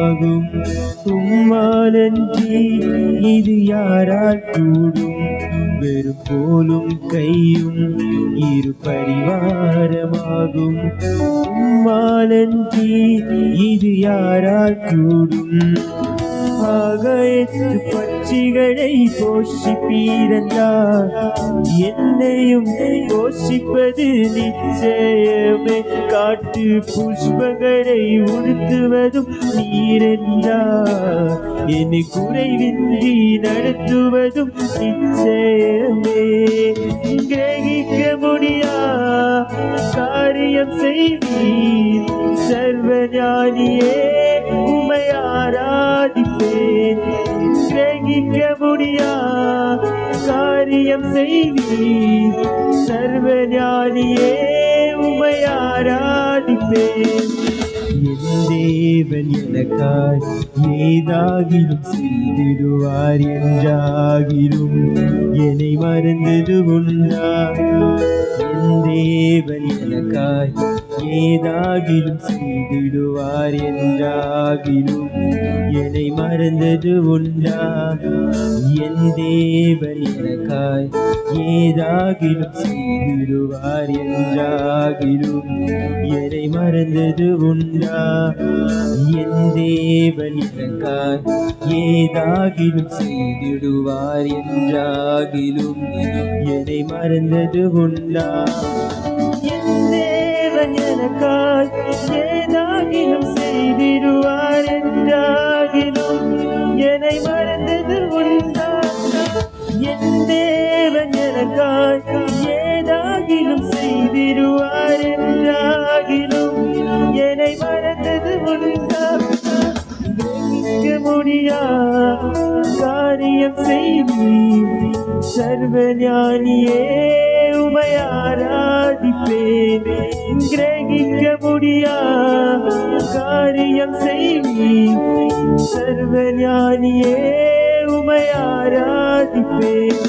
பரிவாரமாகும். உம்மாலன்றி இது யாரால் கூடும்? வெறும் கோலும் கையும் இரு பரிவாரமாகும். உம்மாலன்றி இது யாரால் கூடும்? ஆகாயத்து பட்சிகளை போஷிப்பீரல்லா, என்னையும் போஷிப்பது நிச்சயமே. காட்டு புஷ்பங்களை உடுத்துவதும் நீரெல்லா, என்னை குறைவின்றி நடத்துவதும் நிச்சயமே. கிரகிக்க முடியா காரியம் செய்வீர் சர்வஞானியே, உம்மை ஆராதிப்பேன். கிரகிக்க முடியா காரியம் செய்வீர் சர்வஞானியே, உம்மை ஆராதிப்பேன். என் தேவன் எனக்காய் ஏதாகிலும் செய்திடுவார் என்றாகிலும் என்னை மறந்தது உண்டா? என் தேவன் எனக்காய் ஏதாகிலும் செய்திடுவார் என்றாகிலும் என்னை மறந்தது உண்டா? என் தேவன் எனக்காய் ஏதாகிலும் செய்திடுவார் என்றாகிலும் என்னை மறந்தது உண்டா? என் தேவன் எனக்காய் ஏதாகிலும் செய்திடுவார் என்றாகிலும் என்னை மறந்தது உண்டா? என் தேவன் எனக்காய் ஏதாகிலும் செய்திடுவார் என்றாகிலும் என்னை மறந்தது உண்டா? என் தேவன் எனக்காய் ஏதாகிலும் செய்திடுவார் என்றாகிலும் என்னை மறந்தது உண்டா? கிரகிக்க முடியா காரியம் செய்வீர் சர்வஞானியே, உம்மை ஆராதிப்பேன். கிரகிக்க முடியா காரியம் செய்வீர் சர்வஞானியே, உம்மை ஆராதிப்பேன்.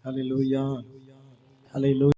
Hallelujah. Hallelujah.